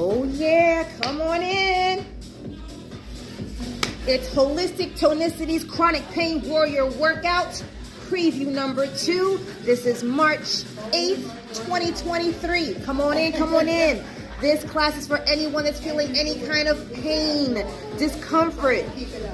Oh yeah, come on in. It's Holistic Tonicity's Chronic Pain Warrior Workout, preview number 2. This is March 8th, 2023. Come on in, come on in. This class is for anyone that's feeling any kind of pain, discomfort,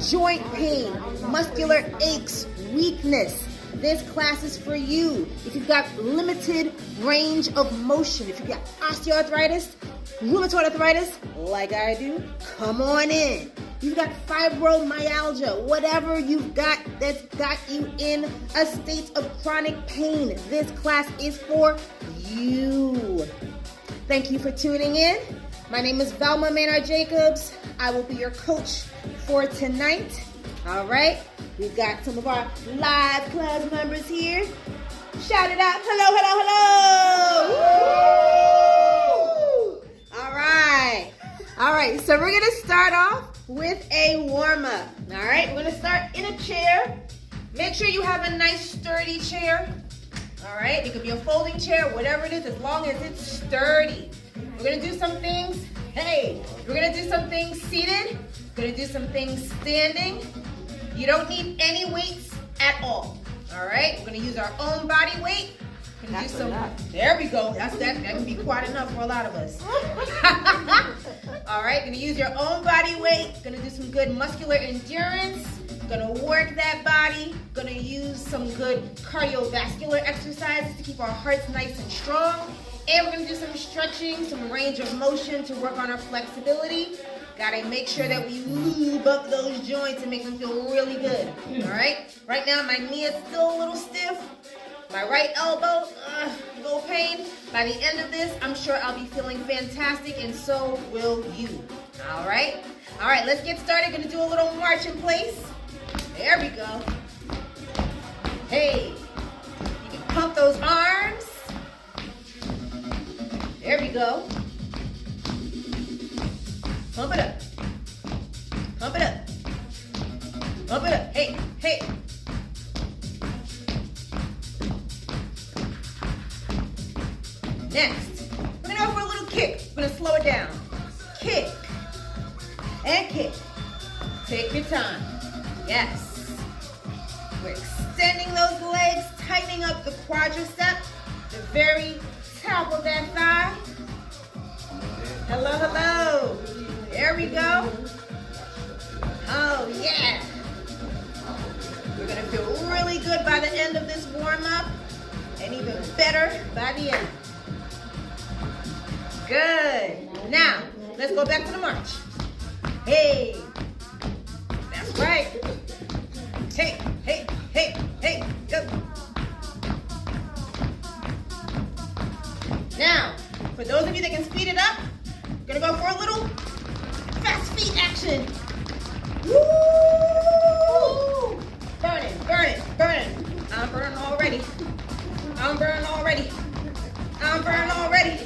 joint pain, muscular aches, weakness. This class is for you. If you've got limited range of motion, if you've got osteoarthritis, rheumatoid arthritis, like I do, come on in. You've got fibromyalgia, whatever you've got that's got you in a state of chronic pain, this class is for you. Thank you for tuning in. My name is Velma Maynard Jacobs. I will be your coach for tonight. All right, we've got some of our live class members here. Shout it out. Hello, hello, hello. Woo! All right, so we're gonna start off with a warm-up. All right, we're gonna start in a chair. Make sure you have a nice sturdy chair. All right, it could be a folding chair, whatever it is, as long as it's sturdy. We're gonna do some things, we're gonna do some things seated. We're gonna do some things standing. You don't need any weights at all. All right, we're gonna use our own body weight. We're gonna do some, there we go. That can be quite enough for a lot of us. All right, gonna use your own body weight. Gonna do some good muscular endurance. Gonna work that body. Gonna use some good cardiovascular exercises to keep our hearts nice and strong. And we're gonna do some stretching, some range of motion to work on our flexibility. Gotta make sure that we lube up those joints and make them feel really good. All right? Right now, my knee is still a little stiff. My right elbow, a little pain. By the end of this, I'm sure I'll be feeling fantastic, and so will you. All right? All right, let's get started. Gonna do a little march in place. There we go. Hey, you can pump those arms. There we go. Pump it up. Pump it up. Pump it up. Hey, hey. Next, we're gonna go for a little kick. We're gonna slow it down. Kick and kick. Take your time. Yes. We're extending those legs, tightening up the quadricep, the very top of that thigh. Hello, hello. There we go. Oh, yeah. We're gonna feel really good by the end of this warm-up, and even better by the end. Good. Now, let's go back to the march. Hey. That's right. Hey, hey, hey, hey, go. Now, for those of you that can speed it up, we're gonna go for a little fast feet action. Woo! Burning, burning, burning. I'm burning already. I'm burning already. I'm burning already.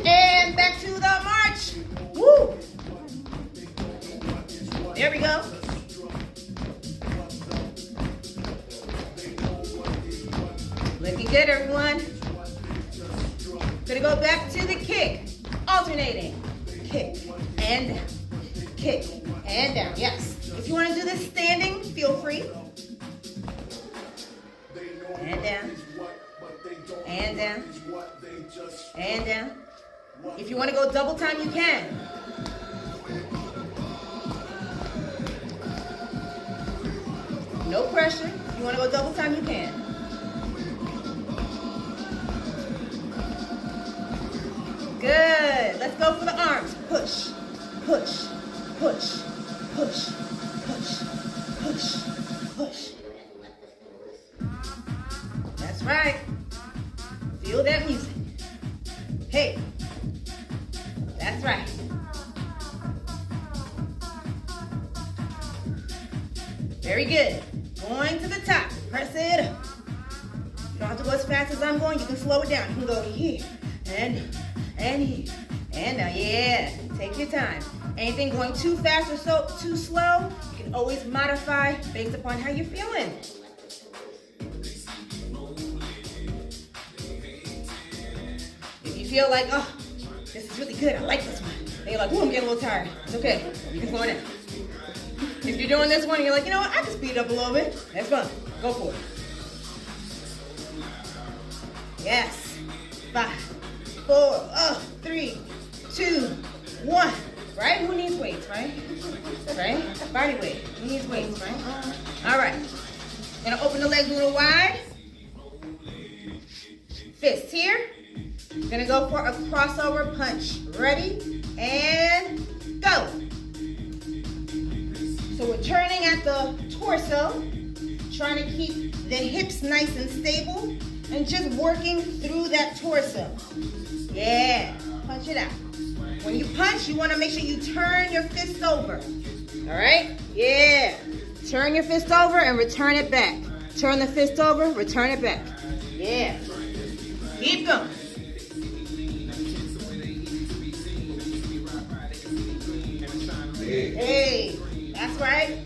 And back to the march. Woo! There we go. Looking good, everyone. Gonna go back to the kick. Alternating. Kick and down. Kick and down. Yes. If you want to do this standing, feel free. And down. And down. And down. If you want to go double time, you can. No pressure. If you want to go double time, you can. Good. Let's go for the arms. Push, push, push, push, push, push, push. That's right. Feel that music. Hey. That's right. Very good. Going to the top. Press it up. You don't have to go as fast as I'm going. You can slow it down. You can go here and here and now. Yeah. Take your time. Anything going too fast or too slow, you can always modify based upon how you're feeling. If you feel like, oh, This is really good. I like this one. And you're like, ooh, I'm getting a little tired. It's okay. You can slow it down. If you're doing this one and you're like, you know what, I can speed it up a little bit. That's fun. Go for it. Yes. 5, 4, 3, 2, 1. Right? Who needs weights, right? Right? Body weight. Who needs weights, right? All right. Gonna open the legs a little wide. Fist here. Gonna go for a crossover punch. Ready? And go. So we're turning at the torso, trying to keep the hips nice and stable, and just working through that torso. Yeah, punch it out. When you punch, you want to make sure you turn your fist over. All right? Yeah. Turn your fist over and return it back. Turn the fist over, return it back. Yeah. Keep going. Hey, that's right.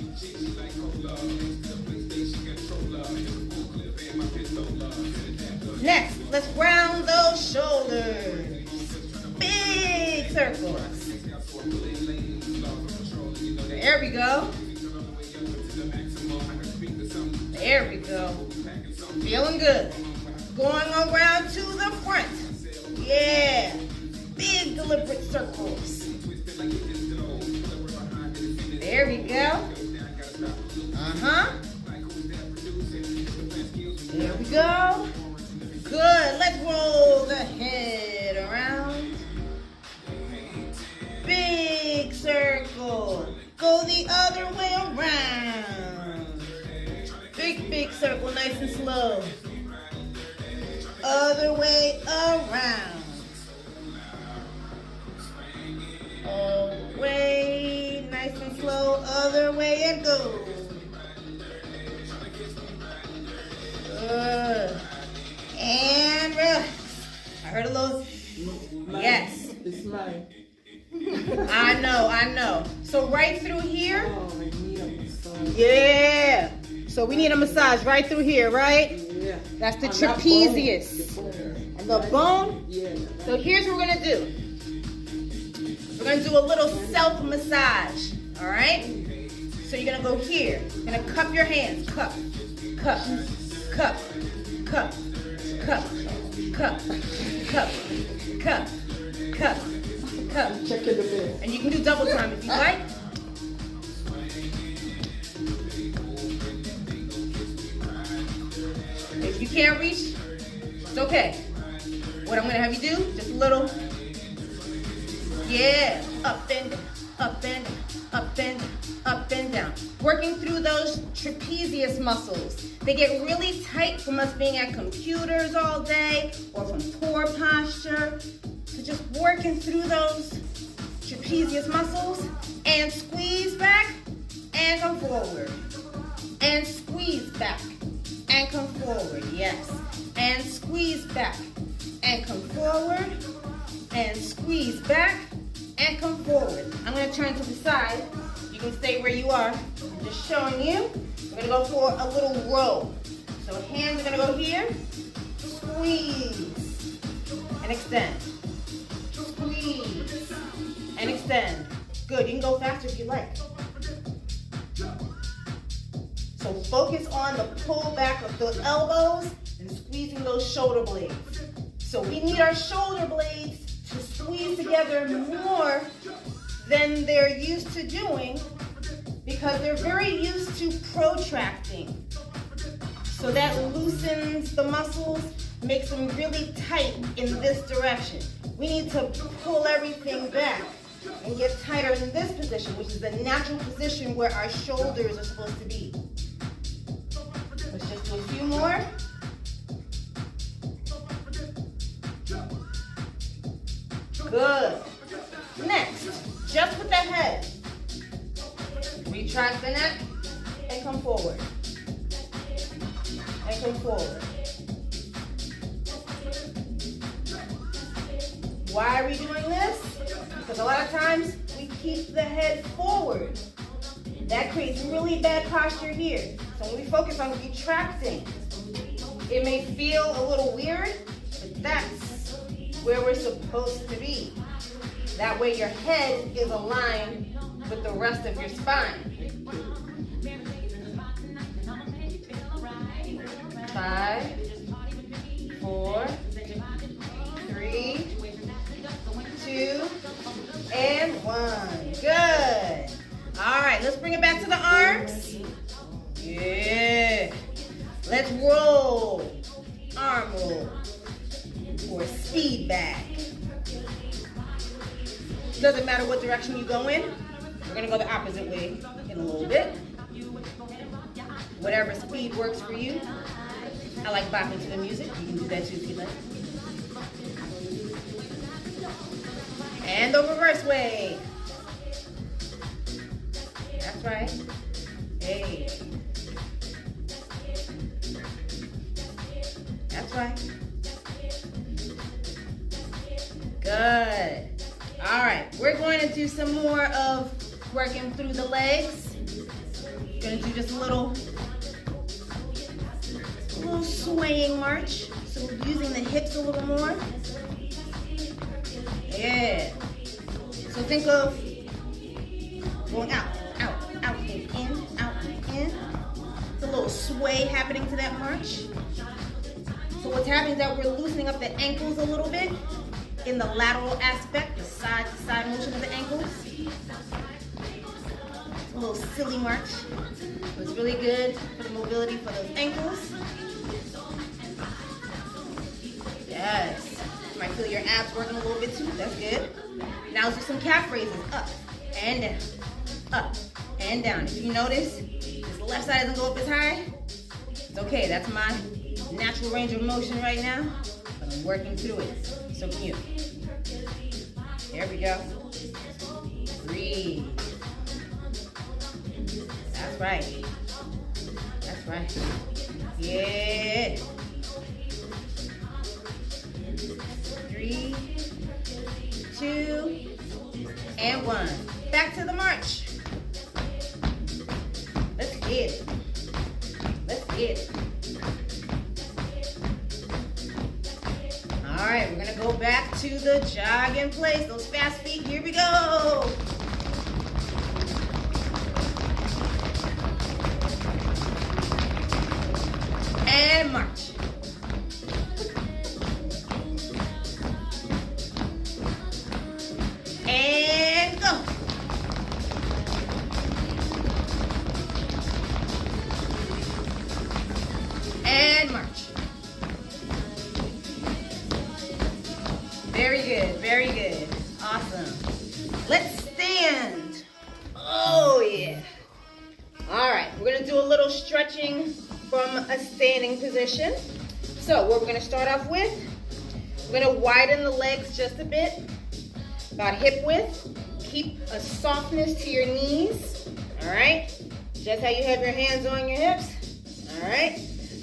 Next, let's round those shoulders. Big circles. There we go. There we go. Feeling good. Going around to the front. Yeah. Big deliberate circles. There we go. There we go. Good. Let's roll the head around. Big circle. Go the other way around. Big circle, nice and slow. Other way around. Away, nice and slow. Other way and go. Good. And relax. I heard a little. Yes. It's mine. I know. So right through here. Oh, I need a massage. Yeah. So we need a massage right through here, right? Yeah. That's the On trapezius. that bone. And the bone? Yeah. So here's what we're going to do. We're going to do a little self-massage, all right? So you're going to go here. You're going to cup your hands. Cup, cup, cup, cup, cup, cup, cup, cup, cup, cup. Check in the bed. And you can do double time if you like. If you can't reach, it's okay. What I'm gonna have you do, just a little, yeah, up and down, up and down, up and down, up and down. Working through those trapezius muscles. They get really tight from us being at computers all day or from poor posture. So just working through those trapezius muscles and squeeze back and come forward. And squeeze back and come forward, yes. And squeeze back and come forward. And squeeze back and come forward. I'm gonna turn to the side. You can stay where you are. I'm just showing you. We're gonna go for a little row. So hands are gonna go here. Squeeze and extend. Squeeze and extend. Good, you can go faster if you like. So focus on the pull back of the elbows and squeezing those shoulder blades. So we need our shoulder blades to squeeze together more than they're used to doing because they're very used to protracting. So that loosens the muscles, makes them really tight in this direction. We need to pull everything back and get tighter in this position, which is the natural position where our shoulders are supposed to be. Let's just do a few more. Good. Next, just with the head. Retract the neck and come forward. And come forward. Why are we doing this? Because a lot of times we keep the head forward. That creates really bad posture here. So when we focus on retracting, it may feel a little weird, but that's where we're supposed to be. That way your head is aligned with the rest of your spine. 5, 4, 3, 2, and 1. Good. All right, let's bring it back to the arms. Yeah. Let's roll. Arm roll. Or speed bag. Doesn't matter what direction you go in. We're going to go the opposite way in a little bit. Whatever speed works for you. I like bopping to the music. You can do that too if you like. And the reverse way. That's right. Hey. That's right. Good. All right. We're going to do some more of working through the legs. Going to do just a little swaying march. So using the hips a little more. Yeah. So think of going out, out, out, and in, out, and in. It's a little sway happening to that march. So what's happening is that we're loosening up the ankles a little bit in the lateral aspect, the side-to-side motion of the ankles. It's a little silly march. So it's really good for the mobility for those ankles. Yes. You might feel your abs working a little bit too. That's good. Now let's do some calf raises. Up and down. Up and down. If you notice, this left side doesn't go up as high. It's okay. That's my natural range of motion right now. But I'm working through it. So can you. There we go. Breathe. That's right. That's right. Yeah. 3, 2, and 1. Back to the march. Let's get it. Let's get it. All right, we're gonna go back to the jog in place. Those fast feet, here we go. And march. And go. And march. Very good, very good. Awesome. Let's stand. Oh, yeah. All right, we're gonna do a little stretching from a standing position. So what we're gonna start off with, we're gonna widen the legs just a bit, about hip width. Keep a softness to your knees, all right? Just how you have your hands on your hips, all right?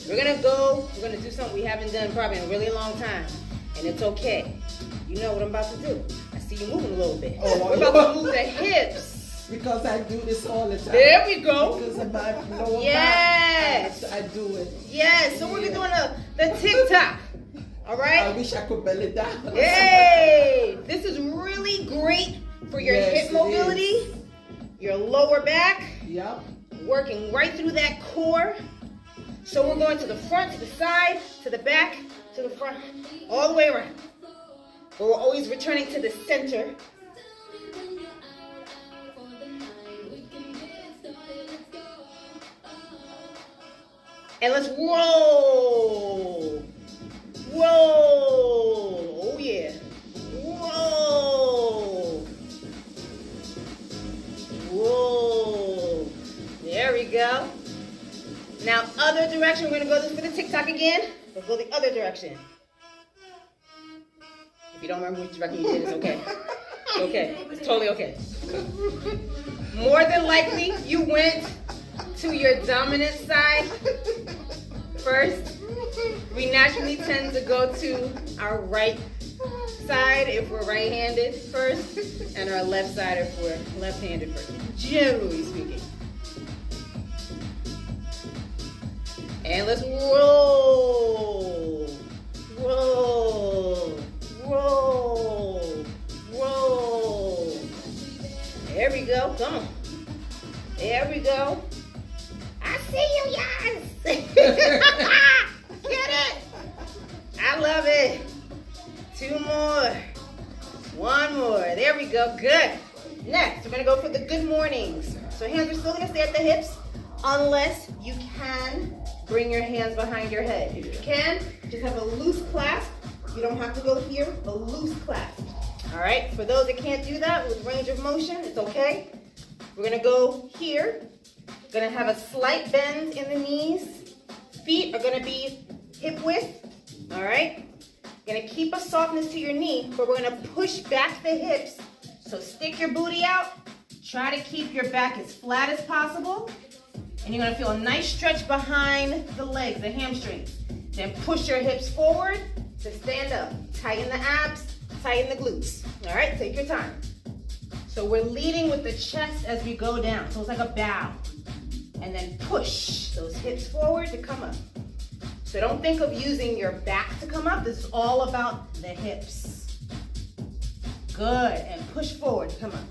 We're gonna do something we haven't done probably in a really long time, and it's okay. You know what I'm about to do. I see you moving a little bit. Oh, we're about to move the hips. Because I do this all the time. There we go. Because of my lower Yes. back. I do it. Yes, so we're doing the tick-tock. All right? I wish I could belly down. Yay! This is really great for your Yes, hip mobility, your lower back, Yep. working right through that core. So we're going to the front, to the side, to the back, to the front, all the way around. But we're always returning to the center. And let's roll. Roll. Oh yeah. Roll. Roll. There we go. Now other direction. We're gonna go for the tick-tock again. Let's go the other direction. If you don't remember which direction you did, it's okay. It's okay. It's totally okay. More than likely, you went to your dominant side first. We naturally tend to go to our right side if we're right-handed first, and our left side if we're left-handed first, generally speaking. And let's roll, roll, roll, roll. There we go. Come on. There we go. I see you, yes. Get it? I love it. 2 more. 1 more. There we go. Good. Next, we're going to go for the good mornings. So hands are still going to stay at the hips unless you can bring your hands behind your head. If you can, just have a loose clasp. You don't have to go here, a loose clasp. All right, for those that can't do that with range of motion, it's okay. We're going to go here. Going to have a slight bend in the knees. Feet are going to be hip width. All right. Going to keep a softness to your knee, but we're going to push back the hips. So stick your booty out. Try to keep your back as flat as possible. And you're going to feel a nice stretch behind the legs, the hamstrings. Then push your hips forward to stand up. Tighten the abs, tighten the glutes. All right, take your time. So we're leading with the chest as we go down. So it's like a bow. And then push those hips forward to come up. So don't think of using your back to come up. This is all about the hips. Good, and push forward to come up.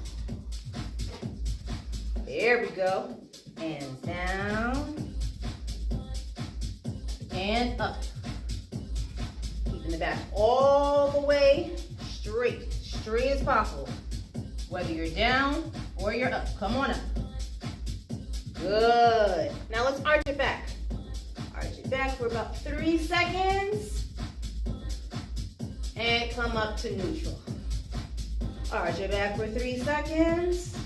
There we go. And down. And up. Keeping the back all the way straight. Straight as possible. Whether you're down or you're up. Come on up. Good. Now let's arch it back. Arch it back for about 3 seconds. And come up to neutral. Arch it back for 3 seconds.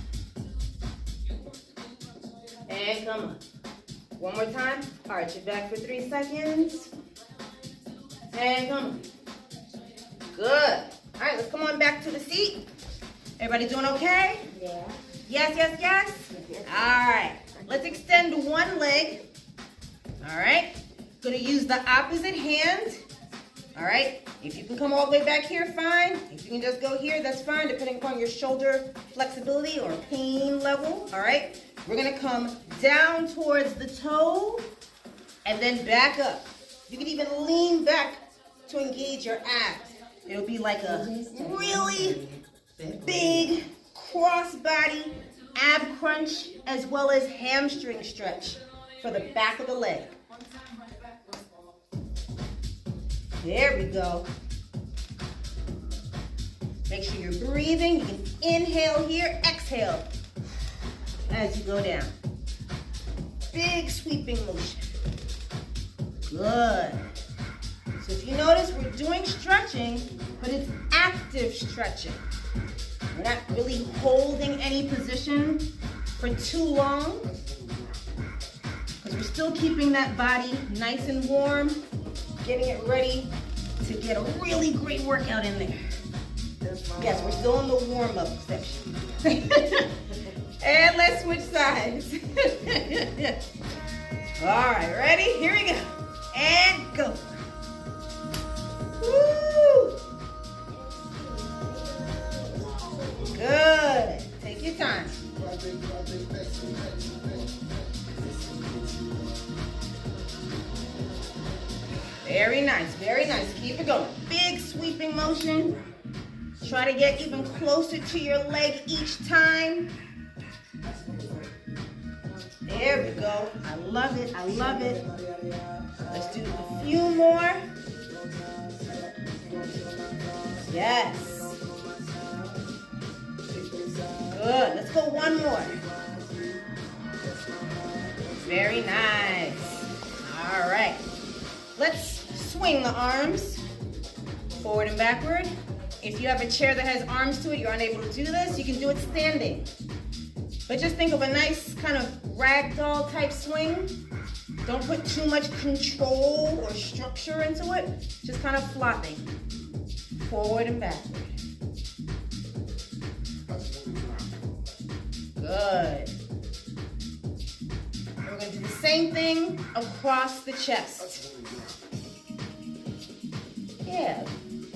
And come up. One more time. Arch it back for 3 seconds. And come up. Good. All right, let's come on back to the seat. Everybody doing okay? Yeah. Yes, yes, yes? All right. Let's extend one leg. All right. Gonna use the opposite hand. All right. If you can come all the way back here, fine. If you can just go here, that's fine, depending upon your shoulder flexibility or pain level. All right. We're gonna come down towards the toe and then back up. You can even lean back to engage your abs. It'll be like a really big cross-body ab crunch as well as hamstring stretch for the back of the leg. There we go. Make sure you're breathing. You can inhale here, exhale as you go down. Big sweeping motion. Good. So if you notice, we're doing stretching, but it's active stretching. We're not really holding any position for too long because we're still keeping that body nice and warm, getting it ready to get a really great workout in there. Yes, we're still in the warm-up section. And let's switch sides. All right, ready? Here we go. And go. Woo! Good. Take your time. Very nice, very nice. Keep it going. Big sweeping motion. Try to get even closer to your leg each time. There we go. I love it, I love it. Let's do a few more. Yes. Good. Let's go one more. Very nice. All right. Let's swing the arms forward and backward. If you have a chair that has arms to it, you're unable to do this, you can do it standing. But just think of a nice kind of ragdoll type swing. Don't put too much control or structure into it. Just kind of flopping forward and backward. Good. And we're going to do the same thing across the chest. Yeah,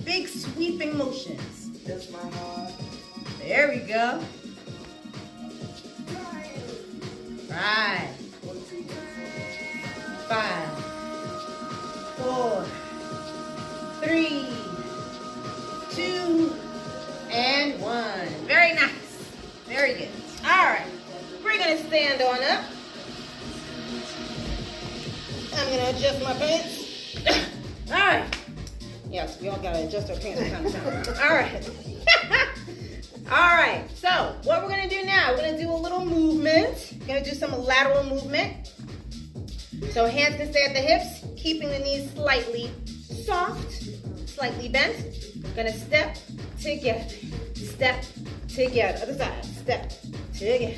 big sweeping motions. That's my heart. There we go. Right. 5, 4, 3, one. Very nice. Very good. All right. We're going to stand on up. I'm going to adjust my pants. All right. Yes, we all got to adjust our pants from time to time. All right. All right. So what we're going to do now, we're going to do a little movement. We're going to do some lateral movement. So hands can stay at the hips, keeping the knees slightly soft, slightly bent. We're going to step together. Step together. Other side. Step together.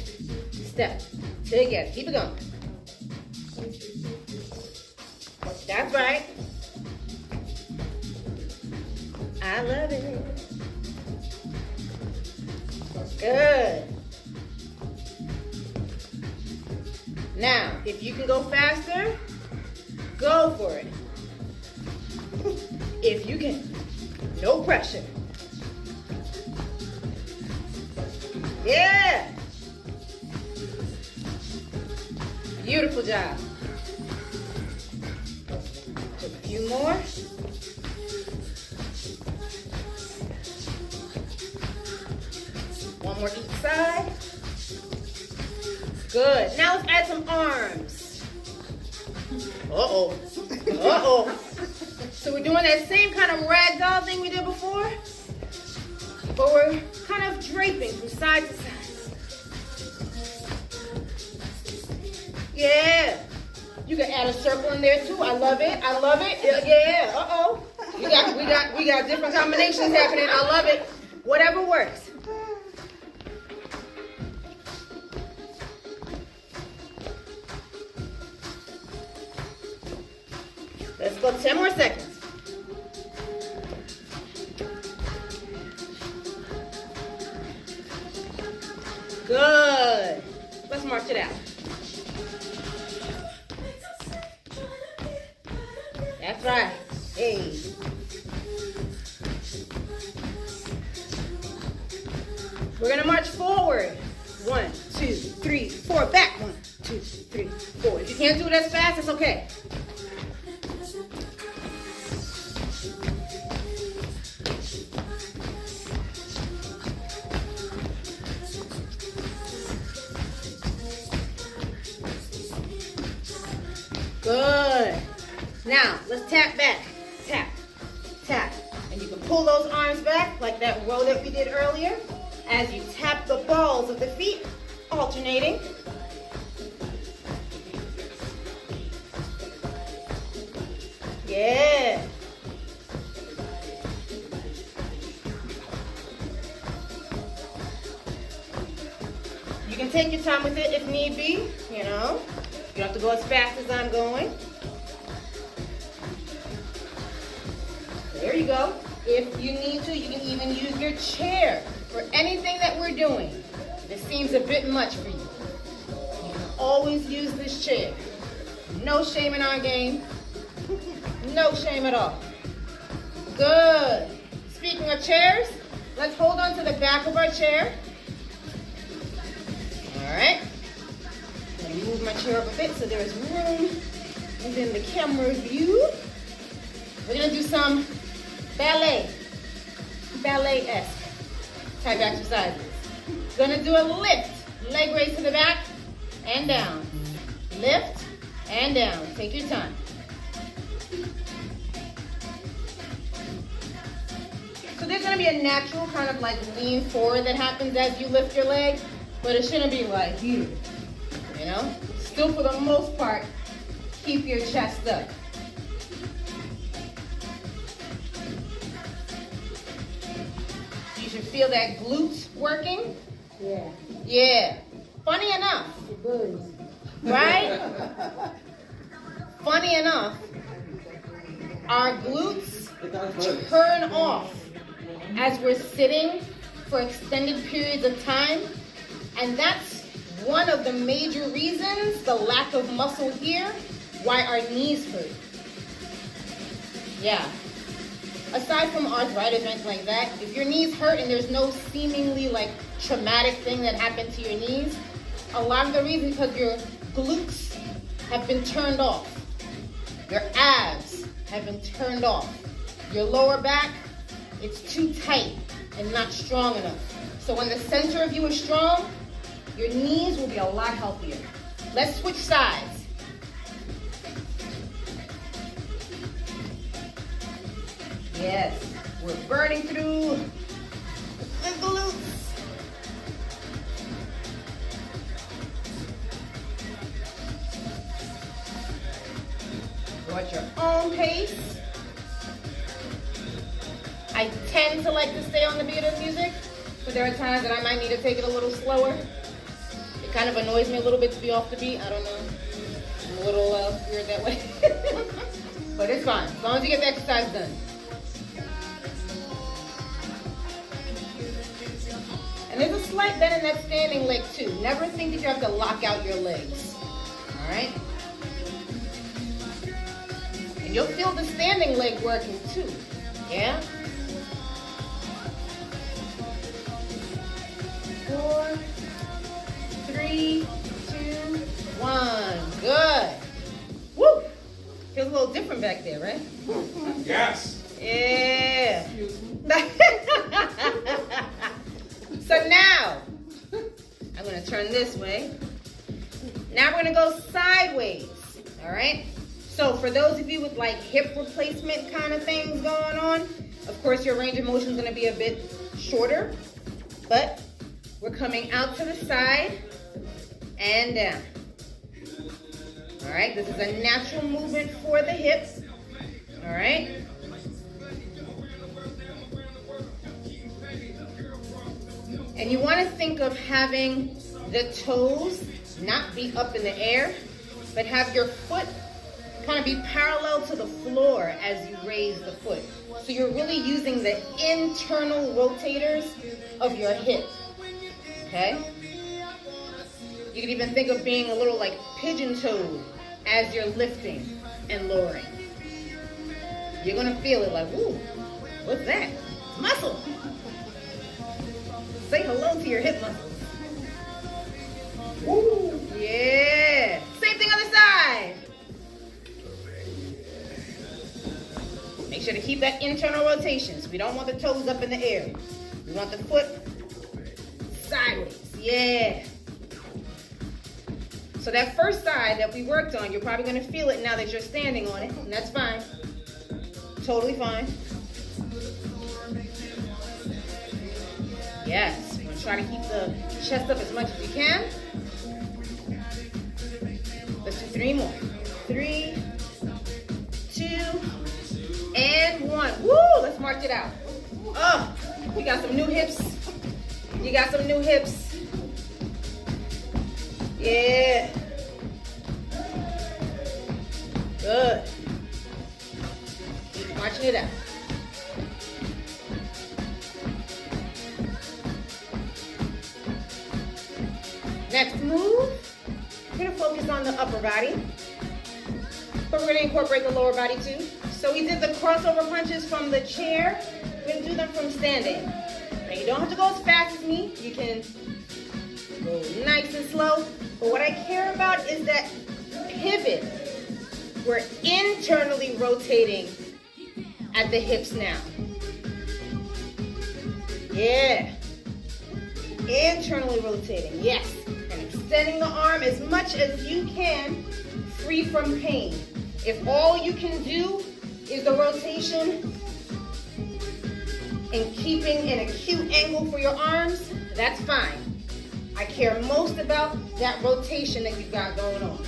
Step together. Keep it going. That's right. I love it. Good. Now, if you can go faster, go for it. If you can. No pressure. Yeah. Beautiful job. Just a few more. One more each side. Good. Now let's add some arms. Uh-oh. Uh-oh. So we're doing that same kind of ragdoll thing we did before, but we're kind of draping from side to side. Yeah. You can add a circle in there too. I love it. I love it. Yeah. Uh-oh. We got different combinations happening. I love it. Whatever works. Let's go 10 more seconds. Good. Let's march it out. That's right. Hey. We're going to march forward. 1, 2, 3, 4. Back. 1, 2, 3, 4. If you can't do it as fast, it's okay. Good. Now, let's tap back. Tap, tap. And you can pull those arms back like that row that we did earlier as you tap the balls of the feet, alternating. Yeah. You can take your time with it if need be, you know. You don't have to go as fast as I'm going. There you go. If you need to, you can even use your chair for anything that we're doing. This seems a bit much for you. You can always use this chair. No shame in our game. No shame at all. Good. Speaking of chairs, let's hold on to the back of our chair. All right. I'm gonna move my chair up a bit so there is room within the camera view. We're gonna do some ballet-esque type exercises. Gonna do a lift, leg raise to the back and down. Lift and down. Take your time. So there's gonna be a natural kind of like lean forward that happens as you lift your leg, but it shouldn't be like here. You know, still for the most part, keep your chest up. You should feel that glutes working. Yeah. Yeah. Funny enough, right? Funny enough, our glutes turn off as we're sitting for extended periods of time, and that's one of the major reasons, the lack of muscle here, why our knees hurt. Yeah. Aside from arthritis or anything like that, if your knees hurt and there's no seemingly like traumatic thing that happened to your knees, a lot of the reason is because your glutes have been turned off. Your abs have been turned off. Your lower back, it's too tight and not strong enough. So when the center of you is strong, your knees will be a lot healthier. Let's switch sides. Yes, we're burning through the glutes. Go at your own pace. I tend to like to stay on the beat of music, but there are times that I might need to take it a little slower. It kind of annoys me a little bit to be off the beat. I don't know. I'm a little weird that way. But it's fine, as long as you get the exercise done. And there's a slight bend in that standing leg too. Never think that you have to lock out your legs. All right? And you'll feel the standing leg working too. Yeah? 4, 3, 2, 1. Good. Woo! Feels a little different back there, right? Yes. Yeah. So now, I'm going to turn this way. Now we're going to go sideways. All right? So for those of you with like hip replacement kind of things going on, of course your range of motion is going to be a bit shorter, but we're coming out to the side and down. All right, this is a natural movement for the hips. All right. And you want to think of having the toes not be up in the air, but have your foot kind of be parallel to the floor as you raise the foot. So you're really using the internal rotators of your hip. Okay? You can even think of being a little like pigeon-toed as you're lifting and lowering. You're gonna feel it like, ooh, what's that? Muscle. Say hello to your hip muscles. Woo, yeah. Same thing other side. Make sure to keep that internal rotation. So we don't want the toes up in the air. We want the foot sideways. Yeah. So that first side that we worked on, you're probably going to feel it now that you're standing on it, and that's fine. Totally fine. Yes, we're going to try to keep the chest up as much as you can. Let's do 3 more. 3, 2, and 1. Woo! Let's march it out. Oh, you got some new hips. You got some new hips. Yeah. Good. Keep marching it out. Next move, we're going to focus on the upper body, but we're going to incorporate the lower body too. So we did the crossover punches from the chair. We're going to do them from standing. Now you don't have to go as fast as me. You can go nice and slow. But what I care about is that pivot. We're internally rotating at the hips now. Yeah. Internally rotating, yes. And extending the arm as much as you can, free from pain. If all you can do is the rotation and keeping an acute angle for your arms, that's fine. I care most about that rotation that you've got going on.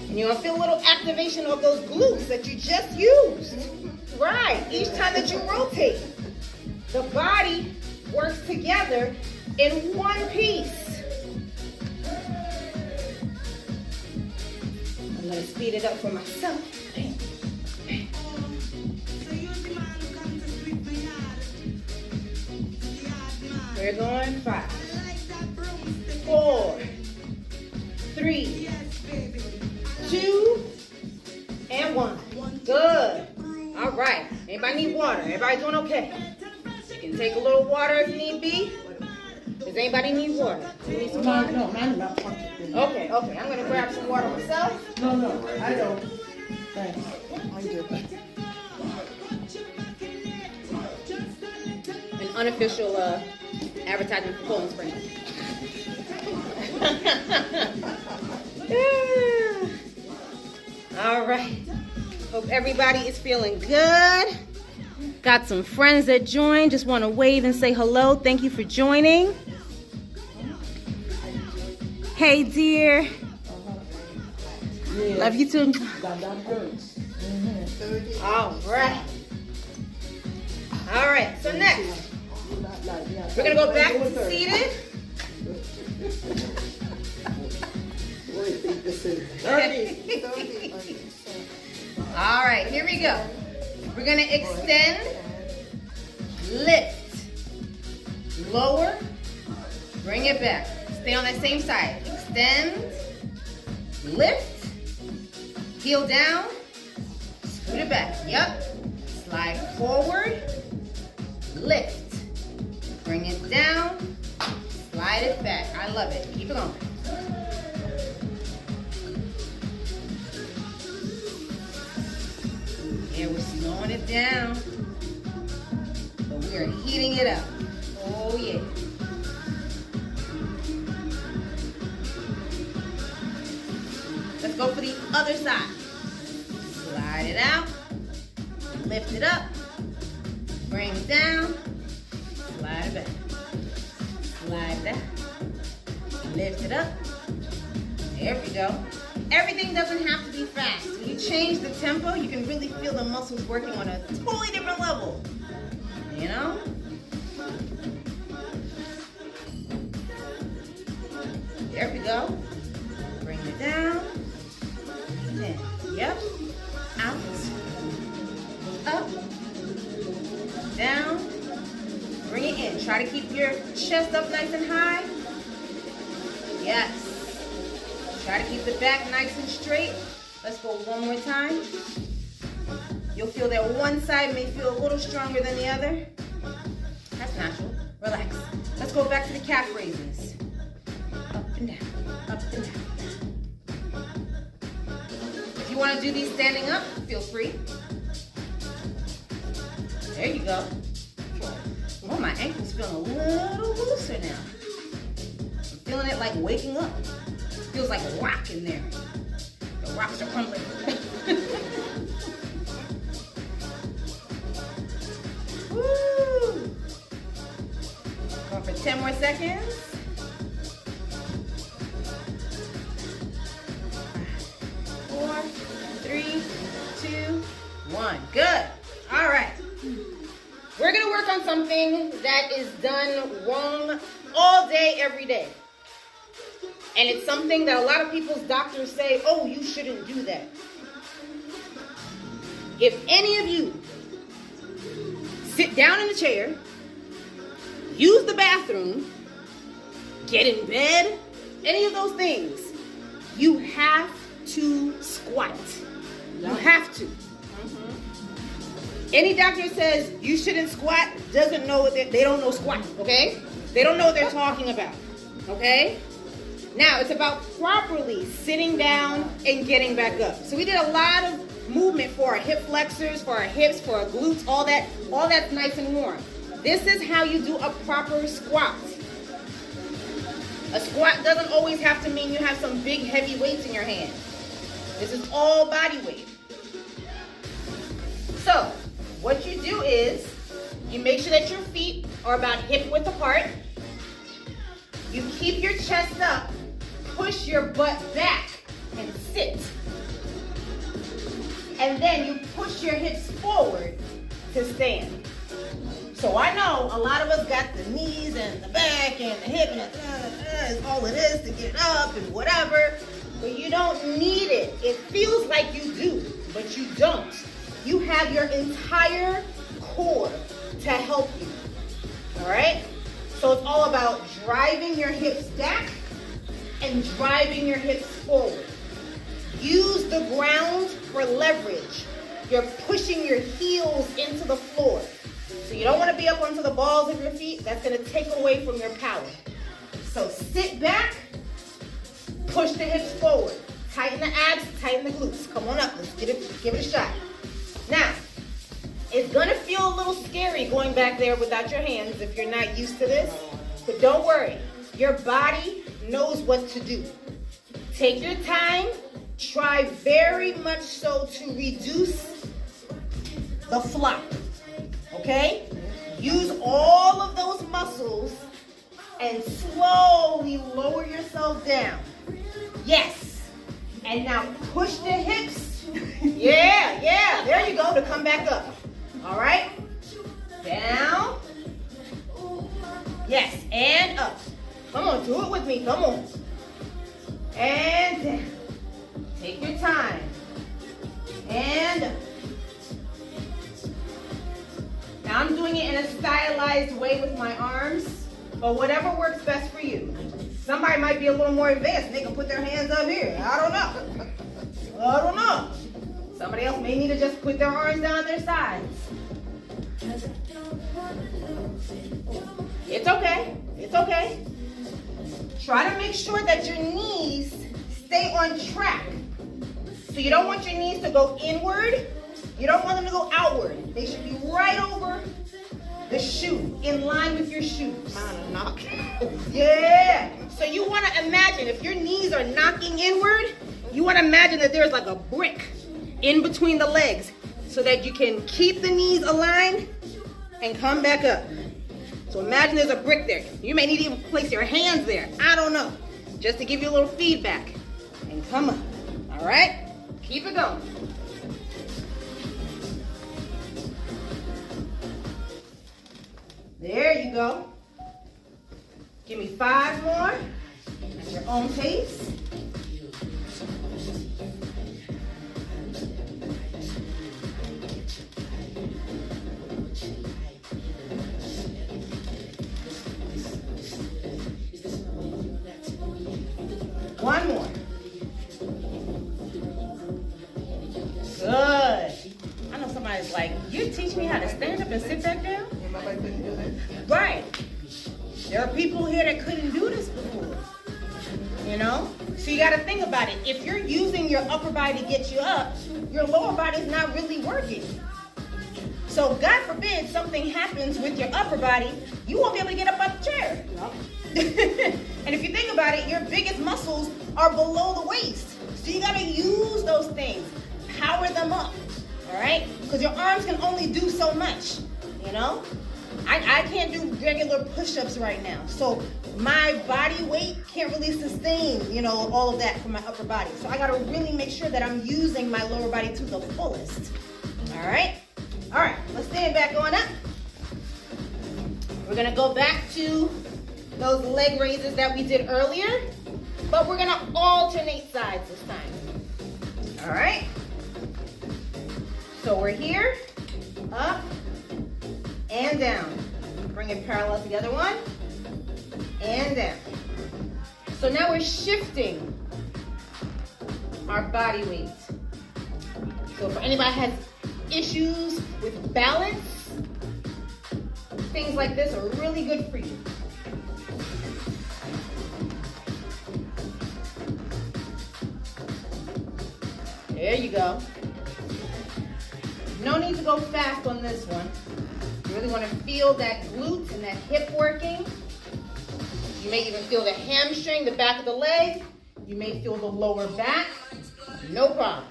And you're gonna feel a little activation of those glutes that you just used. Right, each time that you rotate. The body works together in one piece. I'm gonna speed it up for myself. We're going 5, 4, 3, 2, and 1. Good. All right. Anybody need water? Everybody doing okay? You can take a little water if need be. Does anybody need water? You need some water? No, I'm not fucking. Okay. I'm going to grab some water myself. No, I don't. Thanks. I'm good. unofficial advertisement for Poland Spring. All right. Hope everybody is feeling good. Got some friends that joined. Just want to wave and say hello. Thank you for joining. Hey, dear. Yeah. Love you too. That hurts. All right. All right. So next, we're gonna go back to seated. All right. Here we go. We're gonna extend, lift, lower, bring it back. Stay on that same side. Extend, lift, heel down, scoot it back. Yep. Slide forward, lift, bring it down, slide it back. I love it. Keep it going. Yeah, we're slowing it down, but we are heating it up. Oh yeah. Let's go for the other side. Slide it out, lift it up, bring it down, slide it back. Slide that, lift it up. There we go. Everything doesn't have to be fast. When you change the tempo, you can really feel the muscles working on a totally different level. You know? There we go. Bring it down. In. Yep. Out. Up. Down. Bring it in. Try to keep your chest up nice and high. Yes. Try to keep the back nice and straight. Let's go one more time. You'll feel that one side may feel a little stronger than the other. That's natural. Relax. Let's go back to the calf raises. Up and down, up and down. If you want to do these standing up, feel free. There you go. Oh, my ankle's feeling a little looser now. I'm feeling it like waking up. Feels like a rock in there. The rocks are crumbling. Woo! Going for 10 more seconds. 4, 3, 2, 1. Good. All right. We're going to work on something that is done wrong all day, every day. And it's something that a lot of people's doctors say, oh, you shouldn't do that. If any of you sit down in the chair, use the bathroom, get in bed, any of those things, you have to squat. You have to. Any doctor says you shouldn't squat doesn't know what they don't know squat, okay? They don't know what they're talking about, okay? Now, it's about properly sitting down and getting back up. So we did a lot of movement for our hip flexors, for our hips, for our glutes, all that's nice and warm. This is how you do a proper squat. A squat doesn't always have to mean you have some big heavy weights in your hand. This is all body weight. So, what you do is, you make sure that your feet are about hip width apart. You keep your chest up. Push your butt back and sit. And then you push your hips forward to stand. So I know a lot of us got the knees and the back and the hip and it's all it is to get up and whatever. But you don't need it. It feels like you do, but you don't. You have your entire core to help you. All right? So it's all about driving your hips back and driving your hips forward. Use the ground for leverage. You're pushing your heels into the floor. So you don't want to be up onto the balls of your feet. That's going to take away from your power. So sit back, push the hips forward. Tighten the abs, tighten the glutes. Come on up, let's give it a shot. Now, It's gonna feel a little scary going back there without your hands if you're not used to this, but don't worry. Your body knows what to do. Take your time. Try very much so to reduce the flop, okay? Use all of those muscles and slowly lower yourself down. Yes. And now push the hips. Yeah, there you go, to come back up. All right? Down. Yes, and up. Come on, do it with me, come on. And down. Take your time. And up. Now I'm doing it in a stylized way with my arms, but whatever works best for you. Somebody might be a little more advanced. They can put their hands up here. I don't know. Somebody else may need to just put their arms down their sides. It's okay. It's okay. Try to make sure that your knees stay on track. So you don't want your knees to go inward. You don't want them to go outward. They should be right over the shoe, in line with your shoes. Yeah. So you want to imagine, if your knees are knocking inward, you want to imagine that there's like a brick in between the legs so that you can keep the knees aligned and come back up. So imagine there's a brick there. You may need to even place your hands there. I don't know. Just to give you a little feedback. And come up. All right? Keep it going. There you go. Give me 5 more at your own pace. One more. Good. I know somebody's like, you're teaching me how to stand up and sit back down? Right. There are people here that couldn't do this before. You know? So you got to think about it. If you're using your upper body to get you up, your lower body's not really working. So God forbid something happens with your upper body, you won't be able to get up out the chair. And if you think about it, your biggest muscles are below the waist. So you got to use those things. Power them up. All right? Because your arms can only do so much. You know? I can't do regular push-ups right now. So my body weight can't really sustain, you know, all of that from my upper body. So I got to really make sure that I'm using my lower body to the fullest. All right? All right. Let's stand back on up. We're going to go back to those leg raises that we did earlier, but we're going to alternate sides this time. All right? So we're here, up, and down. Bring it parallel to the other one, and down. So now we're shifting our body weight. So for anybody who has issues with balance, things like this are really good for you. There you go. No need to go fast on this one. You really want to feel that glute and that hip working. You may even feel the hamstring, the back of the leg. You may feel the lower back. No problem.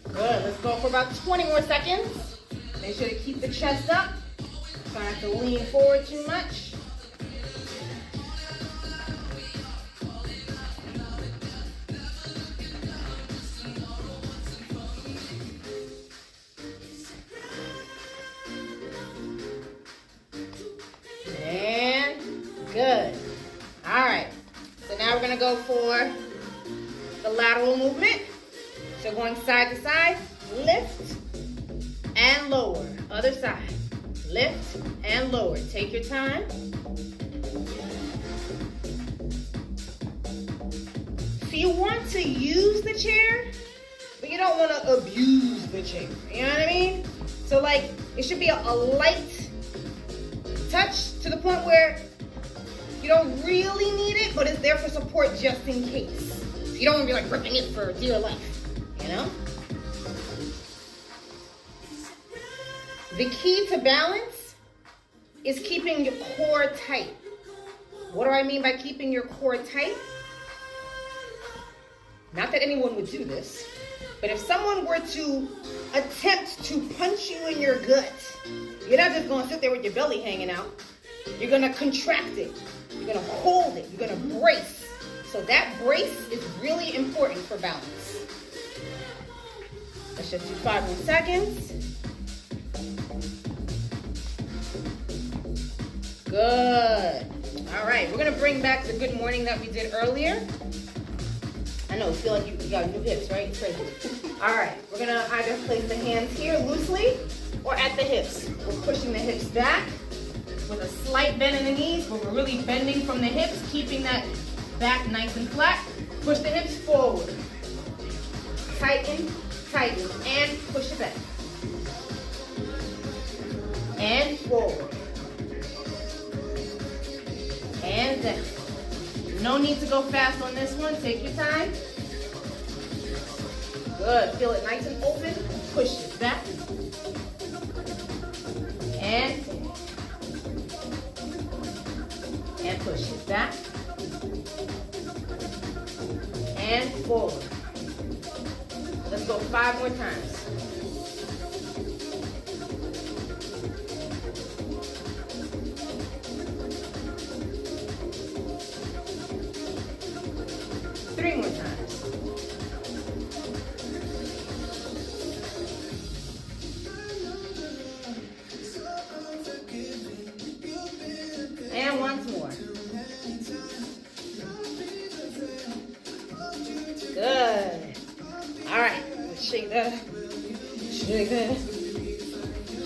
Good. Let's go for about 20 more seconds. Make sure to keep the chest up. Try not to lean forward too much. And good. All right. So now we're going to go for the lateral movement. So going side to side, lift and lower. Other side, lift and lower. Take your time. So you want to use the chair, but you don't want to abuse the chair. You know what I mean? So like, it should be a light touch to the point where You don't really need it, but it's there for support just in case. You don't want to be like gripping it for dear life, you know? The key to balance is keeping your core tight. What do I mean by keeping your core tight? Not that anyone would do this, but if someone were to attempt to punch you in your gut, you're not just going to sit there with your belly hanging out. You're going to contract it. You're going to hold it. You're going to brace. So that brace is really important for balance. Let's just do 5 more seconds. Good. All right, we're going to bring back the good morning that we did earlier. I know, you feel like you got new hips, right? It's crazy. All right, we're going to either place the hands here loosely or at the hips. We're pushing the hips back with a slight bend in the knees, but we're really bending from the hips, keeping that back nice and flat. Push the hips forward. Tighten, tighten, and push it back. And forward. And down. No need to go fast on this one. Take your time. Good. Feel it nice and open. Push it back. And push it back. And forward. Let's go 5 more times. Three more times. And once more. Good. All right. Let's shake that. Shake that.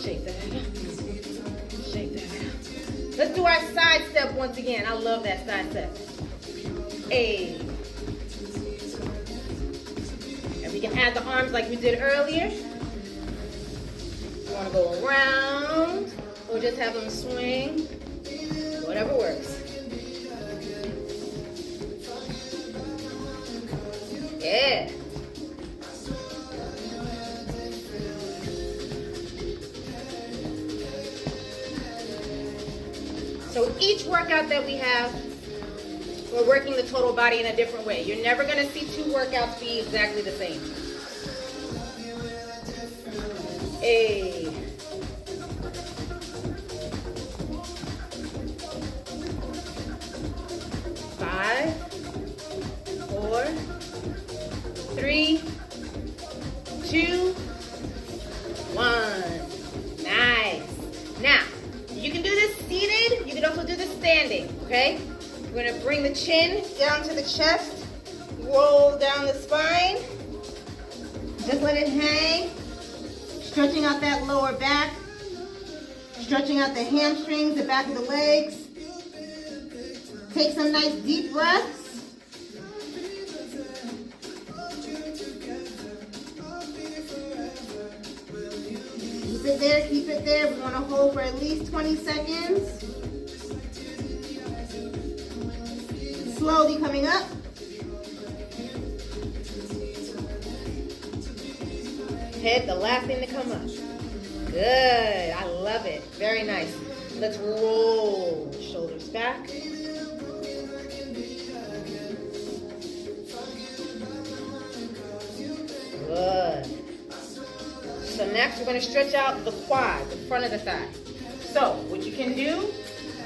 Shake that. Shake that. Let's do our side step once again. I love that side step. Hey. And we can add the arms like we did earlier. You want to go around or just have them swing. Whatever works. Yeah. So each workout that we have, we're working the total body in a different way. You're never going to see 2 workouts be exactly the same. Hey. Five, 4, 3, 2, 1. Nice. Now, you can do this seated. You can also do this standing, okay? We're going to bring the chin down to the chest. Roll down the spine. Just let it hang. Stretching out that lower back. Stretching out the hamstrings, the back of the legs. Take some nice deep breaths. Keep it there, keep it there. We want to hold for at least 20 seconds. Slowly coming up. Head, the last thing to come up. Good, I love it. Very nice. Let's roll shoulders back. Good. So next we're going to stretch out the quad, the front of the thigh. So what you can do,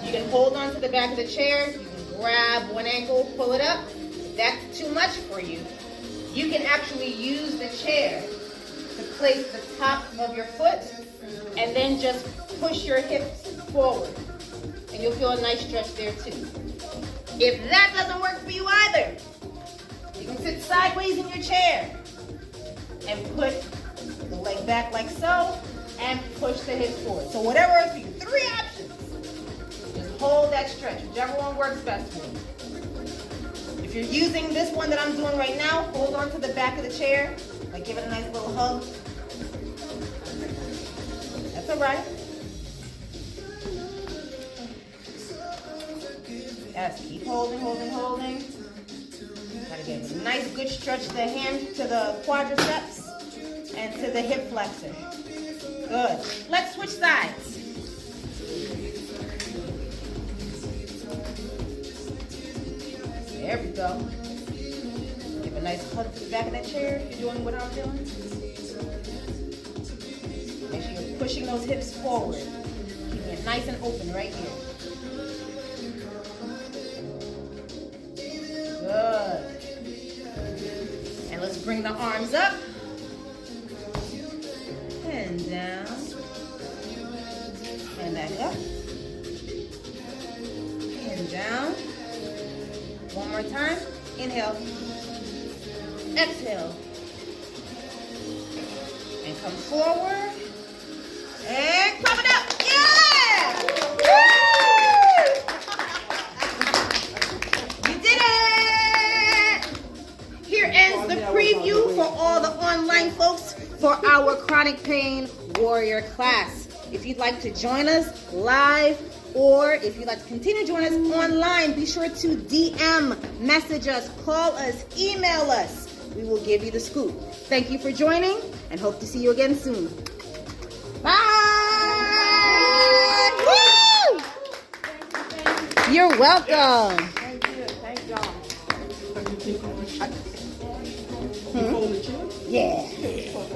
you can hold on to the back of the chair. You can grab one ankle, pull it up. If that's too much for you, you can actually use the chair to place the top of your foot and then just push your hips forward. And you'll feel a nice stretch there too. If that doesn't work for you either, you can sit sideways in your chair and put the leg back like so and push the hips forward. So whatever works for you, 3 options. Just hold that stretch, whichever one works best for you. If you're using this one that I'm doing right now, hold on to the back of the chair, like give it a nice little hug. That's all right. Yes, keep holding, holding, holding. Gotta get a nice good stretch to the hand, to the quadriceps, and to the hip flexor. Good. Let's switch sides. There we go. Give a nice hug to the back of that chair if you're doing what I'm doing. Make sure you're pushing those hips forward. Keeping it nice and open right here. Good. And let's bring the arms up. And down. And back up. And down. One more time. Inhale. Exhale. And come forward. And come it up. Yeah! Woo! You did it! Here ends the preview for all the online folks for our Chronic Pain Warrior class. If you'd like to join us live, or if you'd like to continue to join us online, be sure to DM, message us, call us, email us. We will give you the scoop. Thank you for joining and hope to see you again soon. Bye! Woo! You're welcome. Thank you. Thank y'all. Yeah.